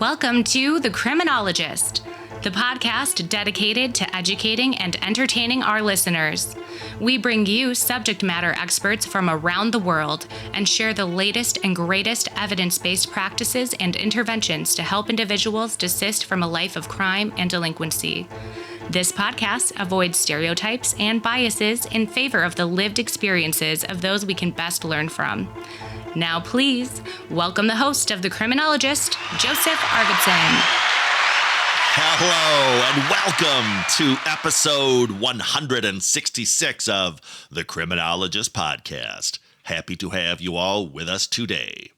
Welcome to The Criminologist, the podcast dedicated to educating and entertaining our listeners. We bring you subject matter experts from around the world and share the latest and greatest evidence-based practices and interventions to help individuals desist from a life of crime and delinquency. This podcast avoids stereotypes and biases in favor of the lived experiences of those we can best learn from. Now, please welcome the host of The Criminologist, Joseph Arvidson. Hello and welcome to episode 166 of The Criminologist podcast. Happy to have you all with us today.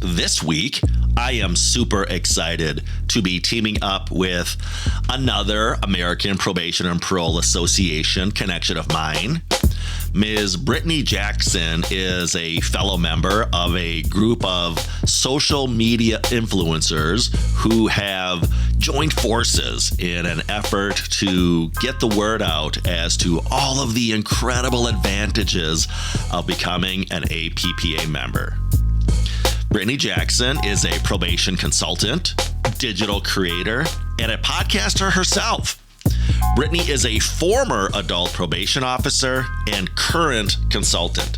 This week, I am super excited to be teaming up with another American Probation and Parole Association connection of mine. Ms. Brittany Jackson is a fellow member of a group of social media influencers who have joined forces in an effort to get the word out as to all of the incredible advantages of becoming an APPA member. Brittany Jackson is a probation consultant, digital creator, and a podcaster herself. Brittany is a former adult probation officer and current consultant.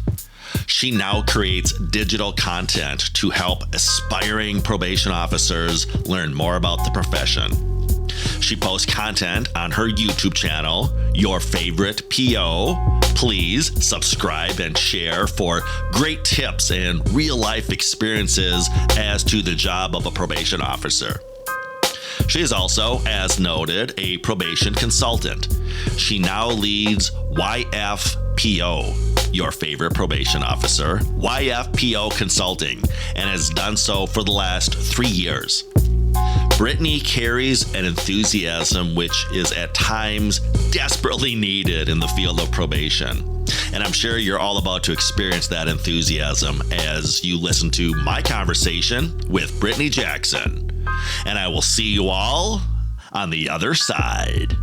She now creates digital content to help aspiring probation officers learn more about the profession. She posts content on her YouTube channel, Your Favorite PO. Please subscribe and share for great tips and real-life experiences as to the job of a probation officer. She is also, as noted, a probation consultant. She now leads YFPO, Your Favorite Probation Officer, YFPO Consulting, and has done so for the last 3 years. Brittany carries an enthusiasm which is at times desperately needed in the field of probation. And I'm sure you're all about to experience that enthusiasm as you listen to my conversation with Brittany Jackson. And I will see you all on the other side.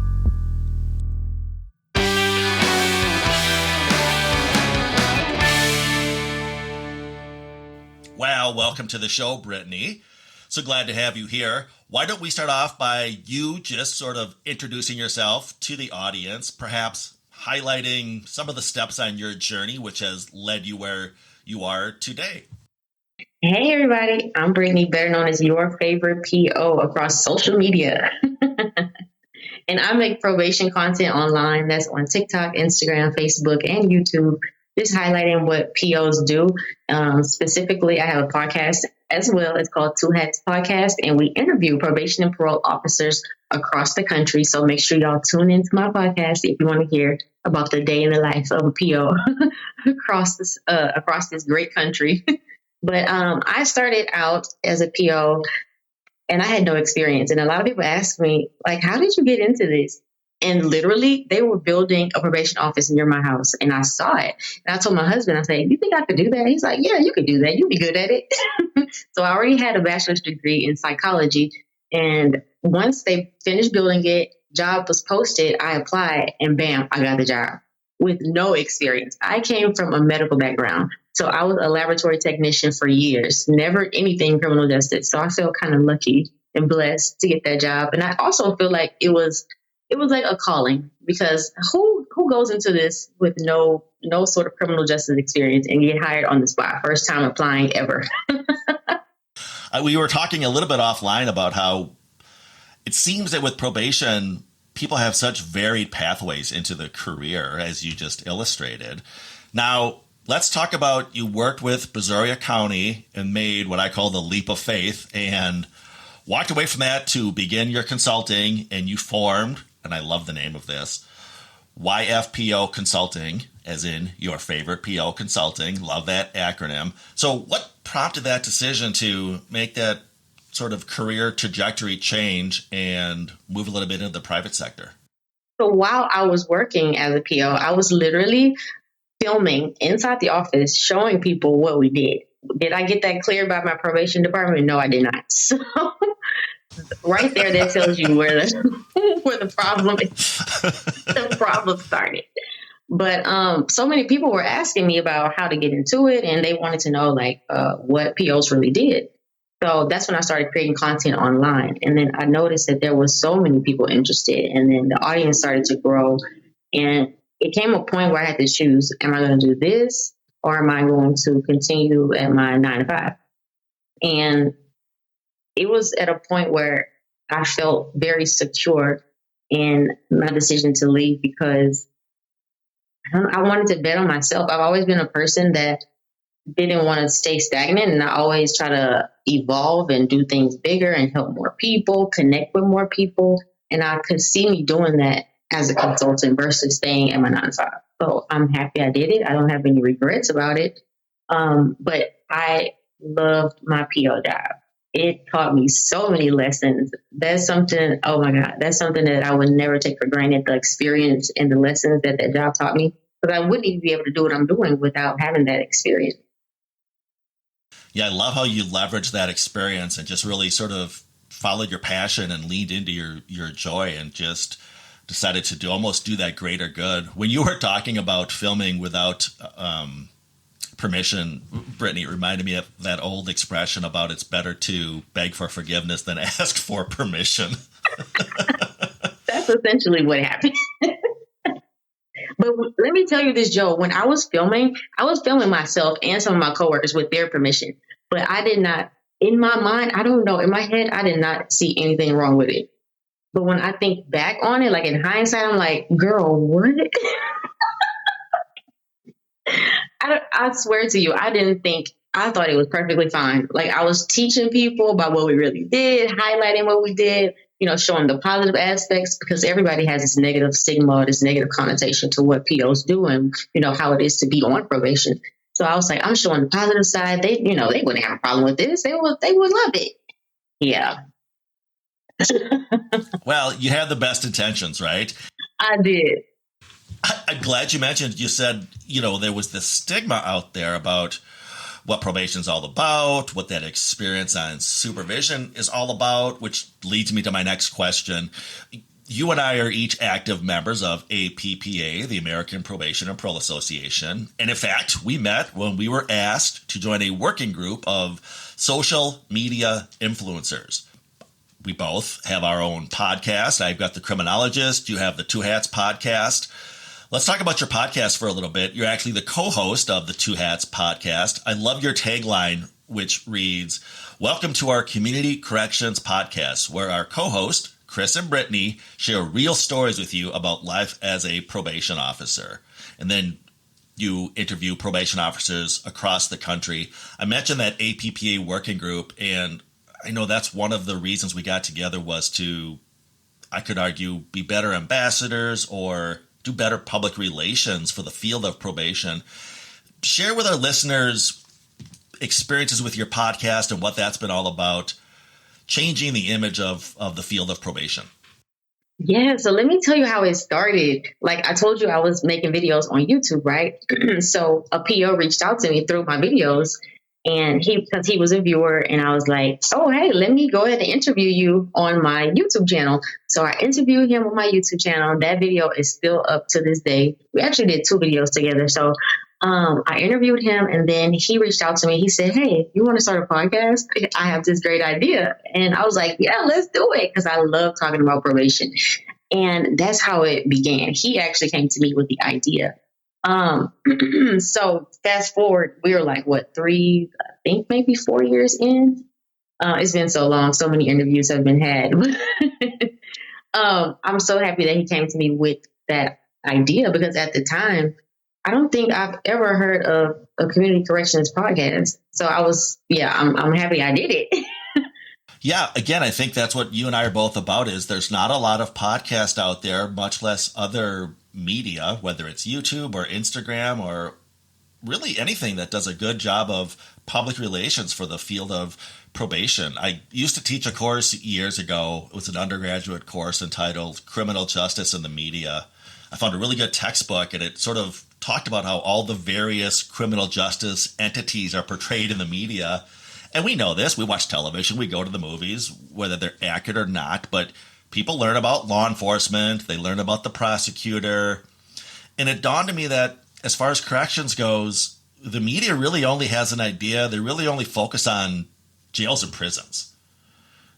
Well, welcome to the show, Brittany. So glad to have you here. Why don't we start off by you just sort of introducing yourself to the audience, perhaps highlighting some of the steps on your journey which has led you where you are today. Hey everybody, I'm Brittany, better known as Your Favorite PO across social media. And I make probation content online. That's on TikTok, Instagram, Facebook, and YouTube, just highlighting what POs do. Specifically, I have a podcast as well. It's called Two Hats Podcast, and we interview probation and parole officers across the country. So make sure y'all tune into my podcast if you want to hear about the day in the life of a PO across this great country. But I started out as a PO and I had no experience. And a lot of people ask me, like, how did you get into this? And literally, they were building a probation office near my house and I saw it. And I told my husband, I said, you think I could do that? He's like, yeah, you could do that. You'd be good at it. So I already had a bachelor's degree in psychology. And once they finished building it, job was posted, I applied and bam, I got the job with no experience. I came from a medical background. So I was a laboratory technician for years, never anything criminal justice. So I feel kind of lucky and blessed to get that job. And I also feel like it was like a calling, because who goes into this with no sort of criminal justice experience and get hired on the spot, first time applying ever. We were talking a little bit offline about how it seems that with probation, people have such varied pathways into the career, as you just illustrated. Now, let's talk about you worked with Brazoria County and made what I call the leap of faith and walked away from that to begin your consulting, and you formed, and I love the name of this, YFPO Consulting, as in Your Favorite PO Consulting. Love that acronym. So what prompted that decision to make that sort of career trajectory change and move a little bit into the private sector? So while I was working as a PO, I was literally filming inside the office, showing people what we did. Did I get that cleared by my probation department? No, I did not. So right there, that tells you where the problem is. The problem started. But so many people were asking me about how to get into it, and they wanted to know what POs really did. So that's when I started creating content online. And then I noticed that there were so many people interested. And then the audience started to grow. And it came a point where I had to choose, am I going to do this or am I going to continue at my 9 to 5? And it was at a point where I felt very secure in my decision to leave because I wanted to bet on myself. I've always been a person that didn't want to stay stagnant, and I always try to evolve and do things bigger and help more people, connect with more people. And I could see me doing that as a consultant versus staying at my 9 to 5. So I'm happy I did it. I don't have any regrets about it. But I loved my PO job. It taught me so many lessons. That's something, oh my God, that's something that I would never take for granted, the experience and the lessons that that job taught me. Because I wouldn't even be able to do what I'm doing without having that experience. Yeah, I love how you leverage that experience and just really sort of followed your passion and leaned into your joy and just decided to almost do that greater good. When you were talking about filming without permission, Brittany, it reminded me of that old expression about it's better to beg for forgiveness than ask for permission. That's essentially what happened. But let me tell you this, Joe, when I was filming myself and some of my coworkers with their permission. But I did not, in my mind, I don't know, in my head, I did not see anything wrong with it. But when I think back on it, like in hindsight, I'm like, girl, what? I swear to you, I thought it was perfectly fine. Like I was teaching people about what we really did, highlighting what we did, showing the positive aspects because everybody has this negative stigma, this negative connotation to what POs do and, how it is to be on probation. So I was like, I'm showing the positive side. They wouldn't have a problem with this. They would love it. Yeah. Well, you had the best intentions, right? I did. I'm glad you said, there was this stigma out there about what probation is all about, what that experience on supervision is all about, which leads me to my next question. You and I are each active members of APPA, the American Probation and Parole Association. And in fact, we met when we were asked to join a working group of social media influencers. We both have our own podcast. I've got the Criminologist. You have the Two Hats podcast. Let's talk about your podcast for a little bit. You're actually the co-host of the Two Hats podcast. I love your tagline, which reads, "Welcome to our Community Corrections podcast, where our co-host, Chris and Brittany, share real stories with you about life as a probation officer." And then you interview probation officers across the country. I mentioned that APPA working group, and I know that's one of the reasons we got together was to, I could argue, be better ambassadors or do better public relations for the field of probation. Share with our listeners experiences with your podcast and what that's been all about, changing the image of the field of probation. Yeah, so let me tell you how it started. Like I told you, I was making videos on YouTube, right? So a PO reached out to me through my videos, and because he was a viewer, and I was like, oh, hey, let me go ahead and interview you on my YouTube channel. So I interviewed him on my YouTube channel. That video is still up to this day. We actually did 2 videos together. So I interviewed him, and then he reached out to me. He said, hey, you want to start a podcast? I have this great idea. And I was like, yeah, let's do it, because I love talking about probation. And that's how it began. He actually came to me with the idea. So fast forward, we were like, 3, I think maybe 4 years in. It's been so long. So many interviews have been had. I'm so happy that he came to me with that idea, because at the time, I don't think I've ever heard of a community corrections podcast. So I'm happy I did it. Yeah, again, I think that's what you and I are both about, is there's not a lot of podcasts out there, much less other media, whether it's YouTube or Instagram or really anything that does a good job of public relations for the field of probation. I used to teach a course years ago. It was an undergraduate course entitled Criminal Justice in the Media. I found a really good textbook, and it sort of talked about how all the various criminal justice entities are portrayed in the media. And we know this. We watch television. We go to the movies, whether they're accurate or not. But people learn about law enforcement. They learn about the prosecutor. And it dawned on me that as far as corrections goes, the media really only has an idea. They really only focus on jails and prisons.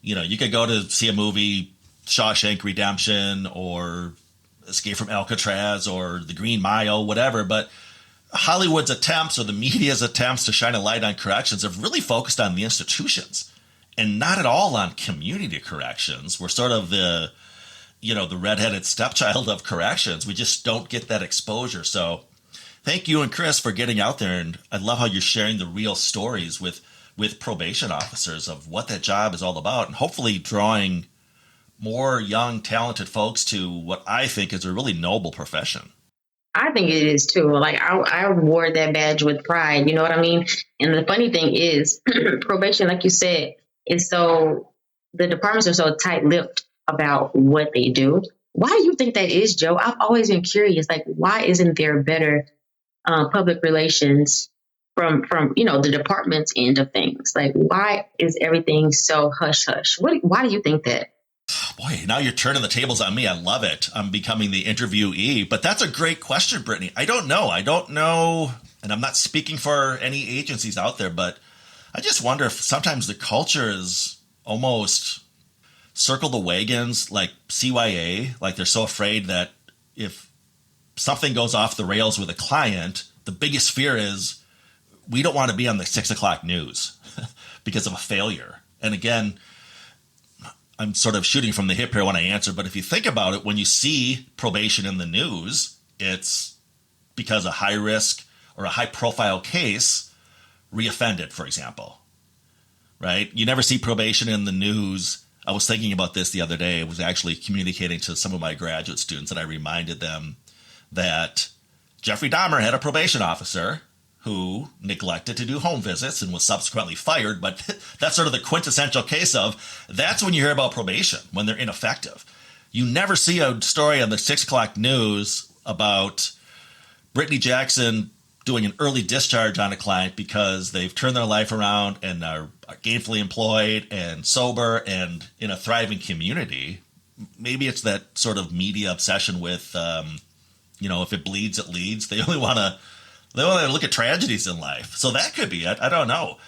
You could go to see a movie, Shawshank Redemption or Escape from Alcatraz or The Green Mile, whatever, but Hollywood's attempts or the media's attempts to shine a light on corrections have really focused on the institutions and not at all on community corrections. We're sort of the redheaded stepchild of corrections. We just don't get that exposure. So thank you and Chris for getting out there. And I love how you're sharing the real stories with probation officers of what that job is all about, and hopefully drawing more young, talented folks to what I think is a really noble profession. I think it is too. Like I wore that badge with pride. You know what I mean? And the funny thing is, probation, like you said, the departments are so tight-lipped about what they do. Why do you think that is, Joe? I've always been curious. Like, why isn't there better public relations from the department's end of things? Like, why is everything so hush hush? Why do you think that? Boy, now you're turning the tables on me. I love it. I'm becoming the interviewee. But that's a great question, Brittany. I don't know. And I'm not speaking for any agencies out there, but I just wonder if sometimes the culture is almost circle the wagons like CYA. Like they're so afraid that if something goes off the rails with a client, the biggest fear is we don't want to be on the 6 o'clock news because of a failure. And again, I'm sort of shooting from the hip here when I answer, but if you think about it, when you see probation in the news, it's because a high risk or a high profile case reoffended, for example, right? You never see probation in the news. I was thinking about this the other day. I was actually communicating to some of my graduate students, and I reminded them that Jeffrey Dahmer had a probation officer who neglected to do home visits and was subsequently fired. But that's sort of the quintessential case of that's when you hear about probation, when they're ineffective. You never see a story on the 6 o'clock news about Brittany Jackson doing an early discharge on a client because they've turned their life around and are gainfully employed and sober and in a thriving community. Maybe it's that sort of media obsession with, if it bleeds, it leads. They only want to look at tragedies in life. So that could be it. I don't know.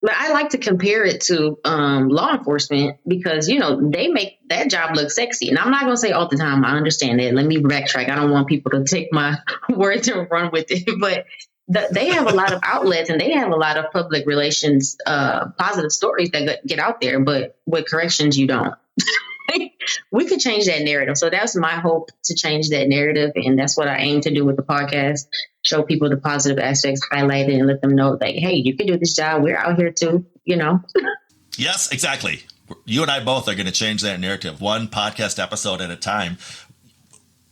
But I like to compare it to law enforcement because, they make that job look sexy. And I'm not going to say all the time, I understand it. Let me backtrack. I don't want people to take my words and run with it. But they have a lot of outlets and they have a lot of public relations, positive stories that get out there. But with corrections, you don't. We could change that narrative. So that's my hope, to change that narrative. And that's what I aim to do with the podcast. Show people the positive aspects, highlight it, and let them know that, hey, you can do this job. We're out here too, Yes, exactly. You and I both are going to change that narrative one podcast episode at a time.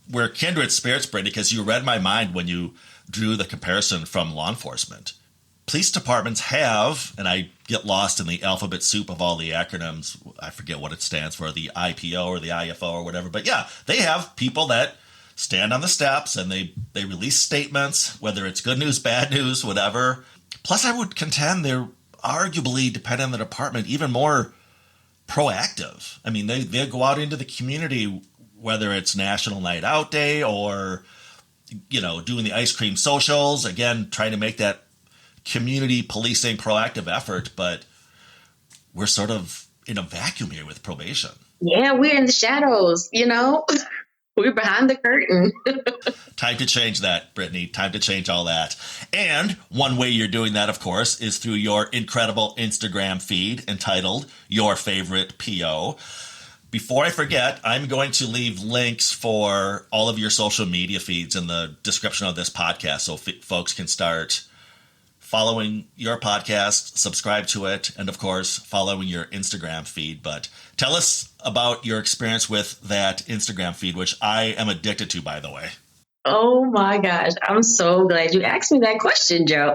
We're kindred spirits, Brittany, because you read my mind when you drew the comparison from law enforcement. Police departments have, and I get lost in the alphabet soup of all the acronyms. I forget what it stands for, the IPO or the IFO or whatever. But yeah, they have people that stand on the steps and they release statements, whether it's good news, bad news, whatever. Plus, I would contend they're arguably, depending on the department, even more proactive. I mean, they go out into the community, whether it's National Night Out Day or, doing the ice cream socials, again, trying to make that community policing proactive effort, but we're sort of in a vacuum here with probation. Yeah, we're in the shadows, We're behind the curtain. Time to change that, Brittany. Time to change all that. And one way you're doing that, of course, is through your incredible Instagram feed entitled Your Favorite PO. Before I forget, I'm going to leave links for all of your social media feeds in the description of this podcast so folks can start following your podcast, subscribe to it, and of course, following your Instagram feed. But tell us about your experience with that Instagram feed, which I am addicted to, by the way. Oh my gosh. I'm so glad you asked me that question, Joe.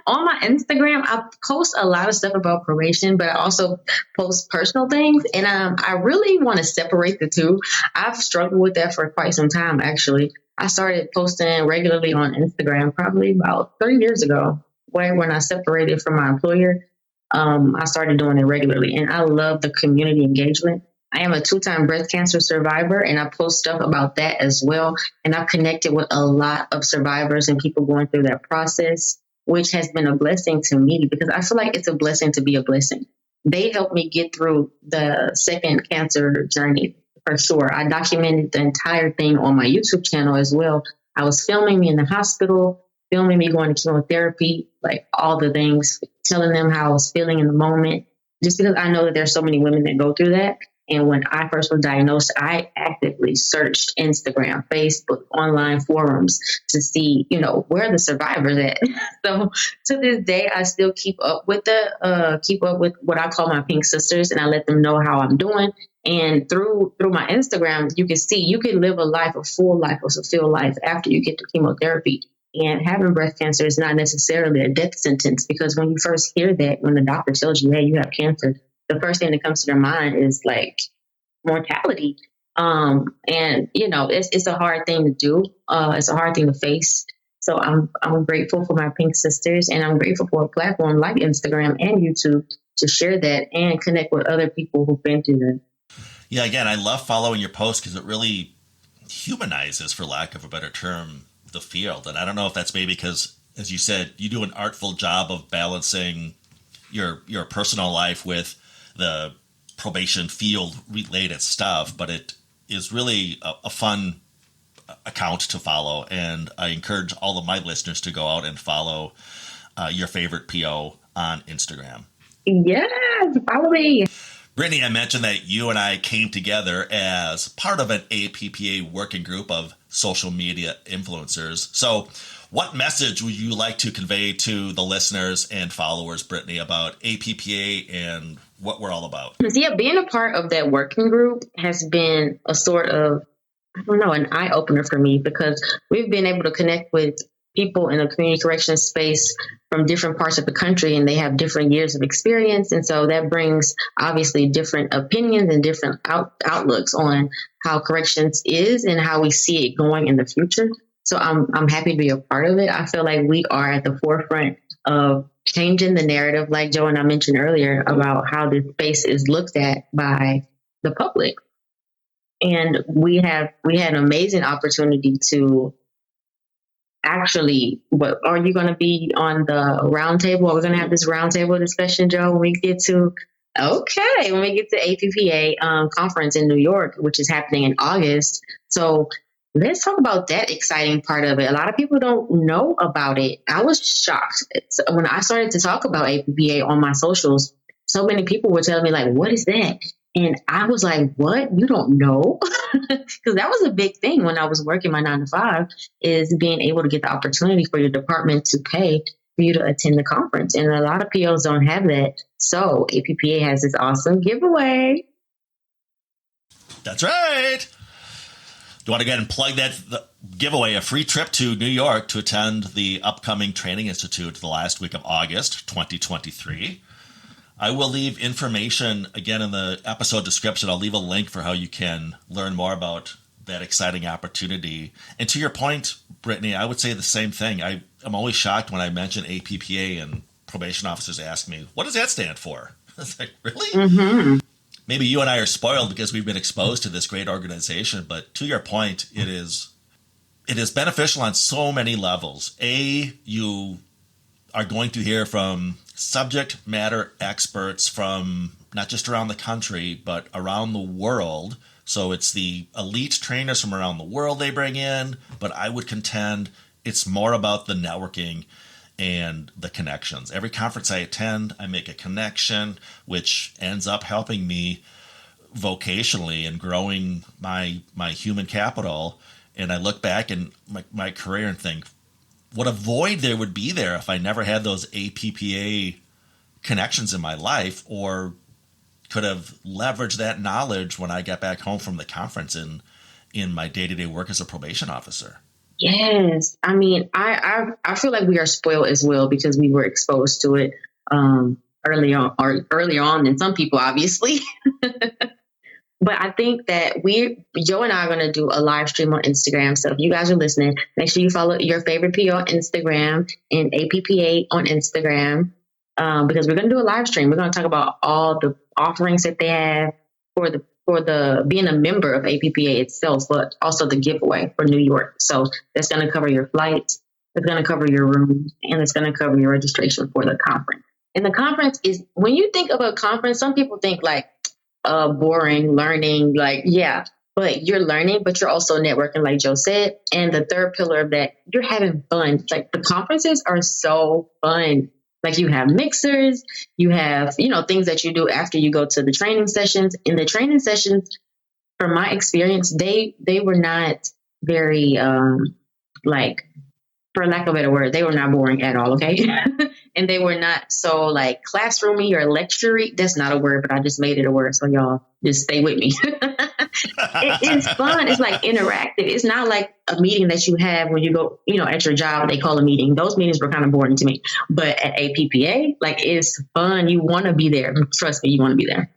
On my Instagram, I post a lot of stuff about probation, but I also post personal things. And I really want to separate the two. I've struggled with that for quite some time, actually. I started posting regularly on Instagram probably about 3 years ago, when I separated from my employer. I started doing it regularly, and I love the community engagement. I am a 2-time breast cancer survivor, and I post stuff about that as well. And I've connected with a lot of survivors and people going through that process. which has been a blessing to me because I feel like it's a blessing to be a blessing. They helped me get through the second cancer journey for sure. I documented the entire thing on my YouTube channel as well. I was filming me in the hospital, filming me going to chemotherapy, like all the things, telling them how I was feeling in the moment, just because I know that there's so many women that go through that. And when I first was diagnosed, I actively searched Instagram, Facebook, online forums to see, where are the survivors at. So to this day, I still keep up with what I call my pink sisters, and I let them know how I'm doing. And through my Instagram, you can live a full life, a fulfilled life after you get the chemotherapy. And having breast cancer is not necessarily a death sentence, because when you first hear that, when the doctor tells you, hey, you have cancer, the first thing that comes to their mind is like mortality. And it's a hard thing to do. It's a hard thing to face. So I'm grateful for my pink sisters, and I'm grateful for a platform like Instagram and YouTube to share that and connect with other people who've been through that. Yeah, again, I love following your posts because it really humanizes, for lack of a better term, the field. And I don't know if that's maybe because, as you said, you do an artful job of balancing your personal life with the probation field related stuff, but it is really a fun account to follow. And I encourage all of my listeners to go out and follow your favorite PO on Instagram. Yes, follow me. Brittany, I mentioned that you and I came together as part of an APPA working group of social media influencers. So what message would you like to convey to the listeners and followers, Brittany, about APPA and what we're all about? Yeah, being a part of that working group has been a sort of, an eye-opener for me, because we've been able to connect with people in the community corrections space from different parts of the country, and they have different years of experience. And so that brings obviously different opinions and different outlooks on how corrections is and how we see it going in the future. So I'm happy to be a part of it. I feel like we are at the forefront of changing the narrative, like Joe and I mentioned earlier, about how this space is looked at by the public. And we had an amazing opportunity to actually, are you going to be on the roundtable? Are we going to have this roundtable discussion, Joe, when we get to APPA conference in New York, which is happening in August. So let's talk about that exciting part of it. A lot of people don't know about it. I was shocked when I started to talk about APPA on my socials. So many people were telling me, like, what is that? And I was like, what? You don't know? Because that was a big thing when I was working my 9-to-5, is being able to get the opportunity for your department to pay for you to attend the conference. And a lot of POs don't have that. So APPA has this awesome giveaway. That's right. Do you want to go ahead and plug the giveaway, a free trip to New York to attend the upcoming Training Institute the last week of August 2023. I will leave information, again, in the episode description. I'll leave a link for how you can learn more about that exciting opportunity. And to your point, Brittany, I would say the same thing. I'm always shocked when I mention APPA and probation officers ask me, what does that stand for? It's like, really? Mm-hmm. Maybe you and I are spoiled because we've been exposed to this great organization. But to your point, it is beneficial on so many levels. You are going to hear from subject matter experts from not just around the country, but around the world. So it's the elite trainers from around the world they bring in, but I would contend it's more about the networking and the connections. Every conference I attend, I make a connection, which ends up helping me vocationally and growing my human capital. And I look back in my career and think, what a void there would be there if I never had those APPA connections in my life, or could have leveraged that knowledge when I got back home from the conference in my day-to-day work as a probation officer. Yes. I mean, I feel like we are spoiled as well because we were exposed to it earlier on than some people, obviously. But I think that Joe and I are going to do a live stream on Instagram. So if you guys are listening, make sure you follow your favorite PO on Instagram and APPA on Instagram, because we're going to do a live stream. We're going to talk about all the offerings that they have for the being a member of APPA itself, but also the giveaway for New York. So that's going to cover your flights, It's going to cover your room, and it's going to cover your registration for the conference. And the conference is, when you think of a conference, some people think like boring learning, like, yeah, but you're learning, but you're also networking, like Joe said. And the third pillar of that, you're having fun. Like the conferences are so fun. Like you have mixers, you have, things that you do after you go to the training sessions. In the training sessions, from my experience, they were not very, like, for lack of a better word, they were not boring at all, okay? And they were not so like classroomy or lectury. That's not a word, but I just made it a word. So y'all just stay with me. It's fun. It's like interactive. It's not like a meeting that you have when you go, at your job, they call a meeting. Those meetings were kind of boring to me. But at APPA, like it's fun. You want to be there. Trust me, you want to be there.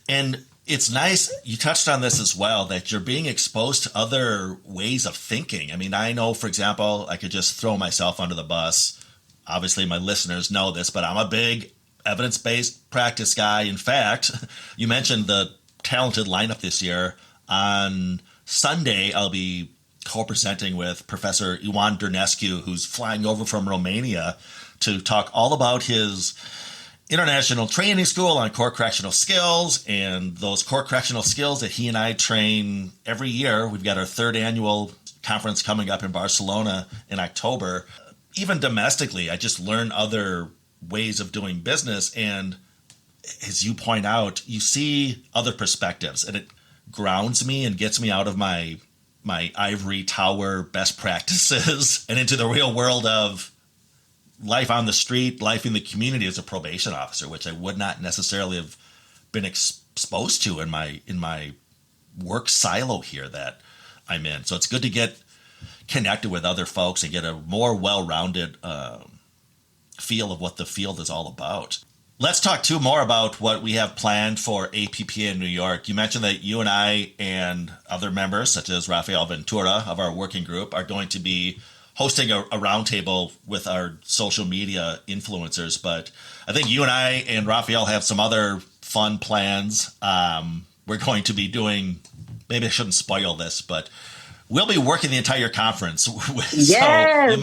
And it's nice, you touched on this as well, that you're being exposed to other ways of thinking. I mean, I know, for example, I could just throw myself under the bus. Obviously, my listeners know this, but I'm a big evidence-based practice guy. In fact, you mentioned the talented lineup this year. On Sunday, I'll be co-presenting with Professor Ioan Dernescu, who's flying over from Romania to talk all about his international training school on core correctional skills, and those core correctional skills that he and I train every year. We've got our third annual conference coming up in Barcelona in October. Even domestically, I just learn other ways of doing business. And as you point out, you see other perspectives, and it grounds me and gets me out of my ivory tower best practices and into the real world of life on the street, life in the community as a probation officer, which I would not necessarily have been exposed to in my work silo here that I'm in. So it's good to get connected with other folks and get a more well-rounded feel of what the field is all about. Let's talk too more about what we have planned for APPA in New York. You mentioned that you and I and other members, such as Rafael Ventura of our working group, are going to be hosting a roundtable with our social media influencers. But I think you and I and Rafael have some other fun plans. We're going to be doing, maybe I shouldn't spoil this, but we'll be working the entire conference. Yes.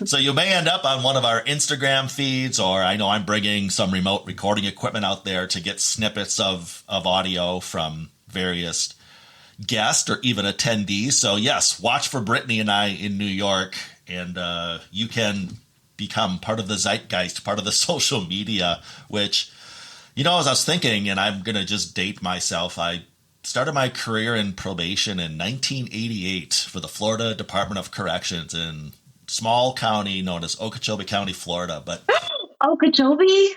So you may end up on one of our Instagram feeds, or I know I'm bringing some remote recording equipment out there to get snippets of audio from various guest or even attendees. So yes, watch for Brittany and I in New York, and you can become part of the zeitgeist, part of the social media, which, as I was thinking, and I'm going to just date myself, I started my career in probation in 1988 for the Florida Department of Corrections in small county known as Okeechobee County, Florida. But Okeechobee?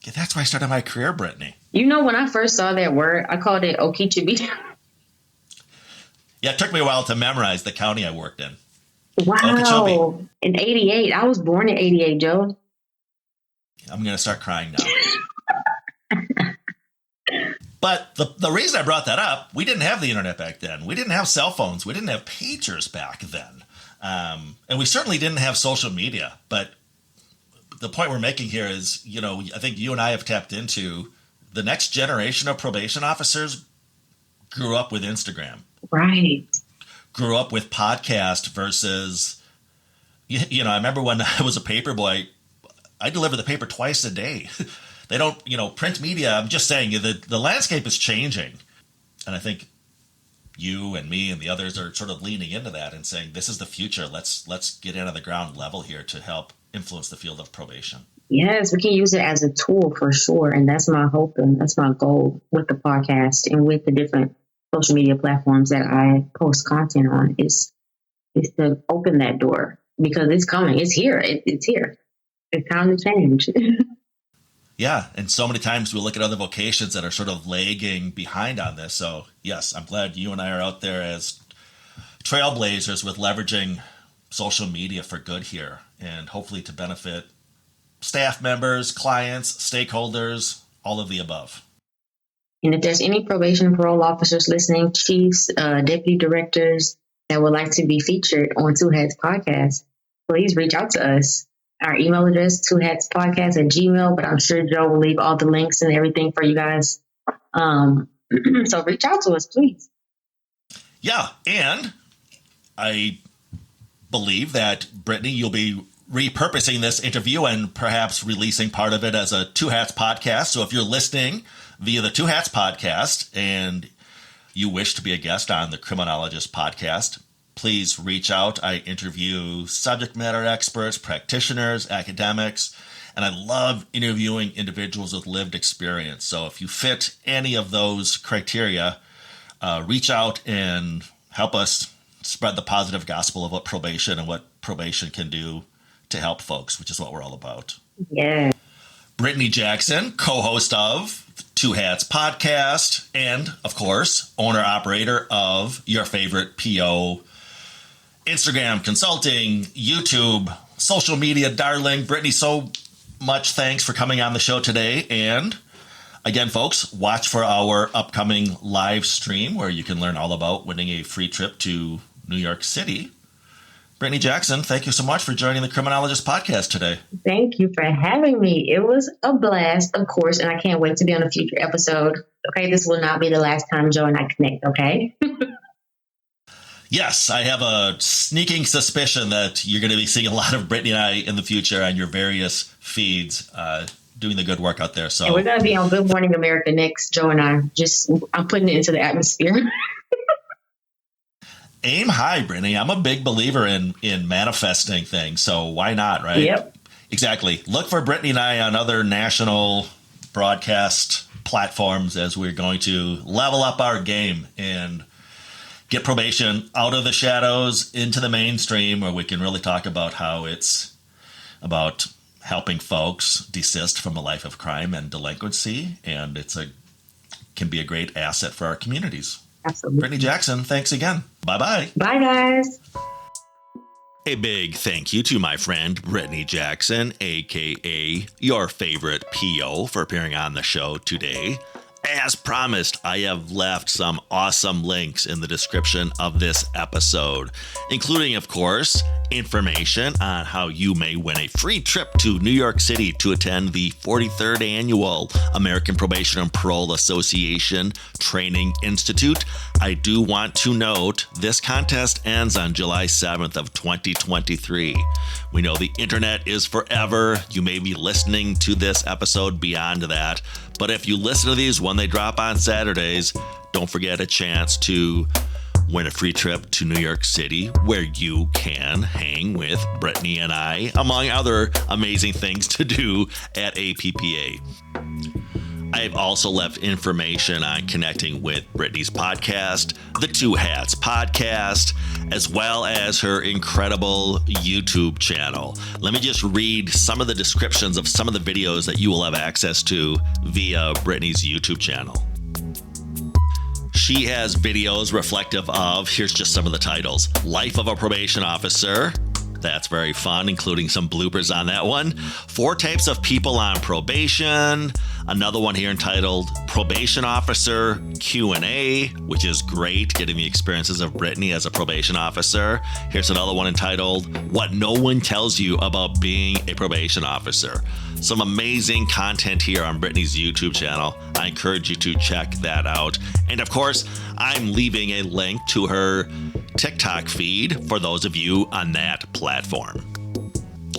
Yeah, that's where I started my career, Brittany. When I first saw that word, I called it Okeechobee. Yeah, it took me a while to memorize the county I worked in. Wow. Okeechobee. In 88. I was born in 88, Joe. I'm going to start crying now. But the reason I brought that up, we didn't have the internet back then. We didn't have cell phones. We didn't have pagers back then. And we certainly didn't have social media. But the point we're making here is, I think you and I have tapped into the next generation of probation officers grew up with Instagram. Right. Grew up with podcast versus, I remember when I was a paper boy, I delivered the paper twice a day. They don't, print media. I'm just saying the landscape is changing. And I think you and me and the others are sort of leaning into that and saying, this is the future. Let's get in on the ground level here to help influence the field of probation. Yes, we can use it as a tool for sure. And that's my hope and that's my goal with the podcast and with the different social media platforms that I post content on is to open that door because it's coming. It's here. It's here. It's time to change. Yeah. And so many times we look at other vocations that are sort of lagging behind on this. So yes, I'm glad you and I are out there as trailblazers with leveraging social media for good here and hopefully to benefit staff members, clients, stakeholders, all of the above. And if there's any probation and parole officers listening, chiefs, deputy directors that would like to be featured on Two Hats Podcast, please reach out to us. Our email address, twohatspodcast@gmail.com, but I'm sure Joe will leave all the links and everything for you guys. So reach out to us, please. Yeah, and I believe that, Brittany, you'll be repurposing this interview and perhaps releasing part of it as a Two Hats podcast. So if you're listening via the Two Hats podcast and you wish to be a guest on the Criminologist podcast, please reach out. I interview subject matter experts, practitioners, academics, and I love interviewing individuals with lived experience. So if you fit any of those criteria, reach out and help us spread the positive gospel of what probation and what probation can do to help folks, which is what we're all about. Yeah. Brittany Jackson, co-host of Two Hats podcast, and of course, owner-operator of your favorite PO, Instagram, consulting, YouTube, social media darling. Brittany, so much thanks for coming on the show today. And again, folks, watch for our upcoming live stream where you can learn all about winning a free trip to New York City. Brittany Jackson, thank you so much for joining the Criminologist podcast today. Thank you for having me. It was a blast, of course, and I can't wait to be on a future episode. Okay, this will not be the last time Joe and I connect, okay? Yes, I have a sneaking suspicion that you're going to be seeing a lot of Brittany and I in the future on your various feeds, doing the good work out there. So and we're going to be on Good Morning America next, Joe and I. I'm putting it into the atmosphere. Aim high, Brittany. I'm a big believer in manifesting things, so why not, right? Yep. Exactly. Look for Brittany and I on other national broadcast platforms as we're going to level up our game and get probation out of the shadows into the mainstream, where we can really talk about how it's about helping folks desist from a life of crime and delinquency, and can be a great asset for our communities. Absolutely. Brittany Jackson, thanks again. Bye-bye. Bye, guys. A big thank you to my friend Brittany Jackson, a.k.a. your favorite PO, for appearing on the show today. As promised, I have left some awesome links in the description of this episode, including, of course, information on how you may win a free trip to New York City to attend the 43rd Annual American Probation and Parole Association Training Institute. I do want to note this contest ends on July 7th of 2023. We know the internet is forever. You may be listening to this episode beyond that, but if you listen to these when they drop on Saturdays, don't forget a chance to win a free trip to New York City, where you can hang with Brittany and I, among other amazing things to do at APPA. I've also left information on connecting with Brittany's podcast, the Two Hats podcast, as well as her incredible YouTube channel. Let me just read some of the descriptions of some of the videos that you will have access to via Brittany's YouTube channel. She has videos reflective of, here's just some of the titles: Life of a Probation Officer. That's very fun, including some bloopers on that one. 4 types of people on probation. Another one here entitled Probation Officer Q&A, which is great, getting the experiences of Brittany as a probation officer. Here's another one entitled What No One Tells You About Being a Probation Officer. Some amazing content here on Brittany's YouTube channel. I encourage you to check that out. And of course, I'm leaving a link to her TikTok feed for those of you on that platform.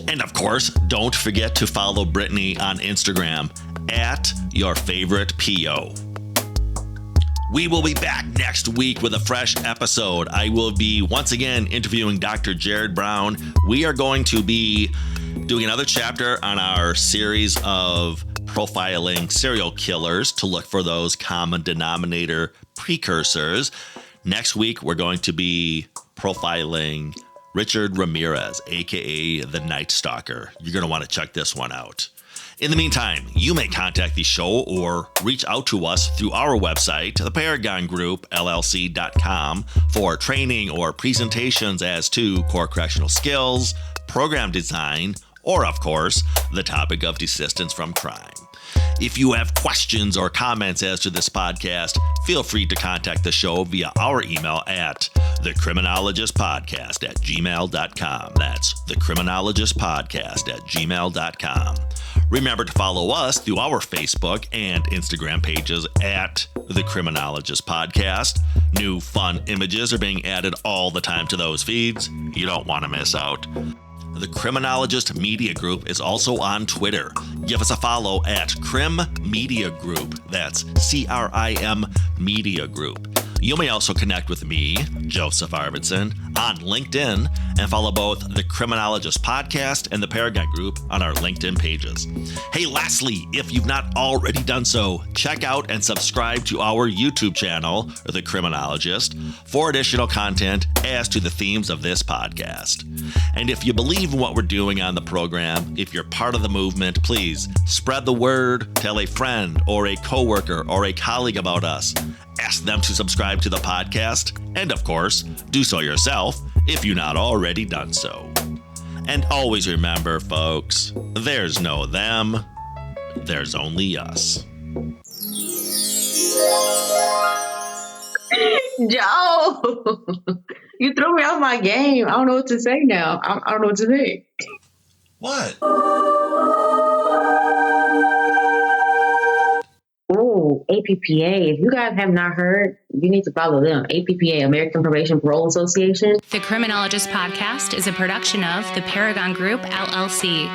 And of course, don't forget to follow Brittany on Instagram at your favorite PO. We will be back next week with a fresh episode. I will be once again interviewing Dr. Jared Brown. We are going to be doing another chapter on our series of profiling serial killers to look for those common denominator precursors. Next week, we're going to be profiling Richard Ramirez, aka the Night Stalker. You're going to want to check this one out. In the meantime, you may contact the show or reach out to us through our website, the Paragon Group, LLC.com, for training or presentations as to core correctional skills, program design, or, of course, the topic of desistance from crime. If you have questions or comments as to this podcast, feel free to contact the show via our email at thecriminologistpodcast@gmail.com. That's thecriminologistpodcast@gmail.com. Remember to follow us through our Facebook and Instagram pages at The Criminologist podcast. New fun images are being added all the time to those feeds. You don't want to miss out. The Criminologist Media Group is also on Twitter. Give us a follow at Crim Media Group. That's CRIM Media Group. You may also connect with me, Joseph Arvidsson, on LinkedIn and follow both the Criminologist podcast and the Paragon Group on our LinkedIn pages. Hey, lastly, if you've not already done so, check out and subscribe to our YouTube channel, The Criminologist, for additional content as to the themes of this podcast. And if you believe in what we're doing on the program, if you're part of the movement, please spread the word, tell a friend or a coworker or a colleague about us. Ask them to subscribe to the podcast, and of course, do so yourself if you've not already done so. And always remember, folks, there's no them, there's only us. Joe, you threw me off my game. I don't know what to say now. I don't know what to say. What? Oh, APPA. If you guys have not heard, you need to follow them. APPA, American Probation Parole Association. The Criminologist podcast is a production of the Paragon Group, LLC.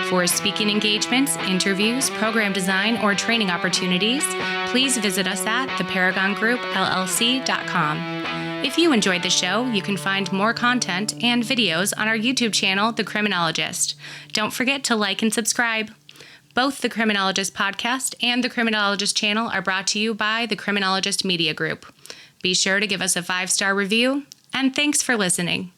For speaking engagements, interviews, program design, or training opportunities, please visit us at theparagongroup.llc.com. If you enjoyed the show, you can find more content and videos on our YouTube channel, The Criminologist. Don't forget to like and subscribe. Both the Criminologist podcast and the Criminologist channel are brought to you by the Criminologist Media Group. Be sure to give us a 5-star review, and thanks for listening.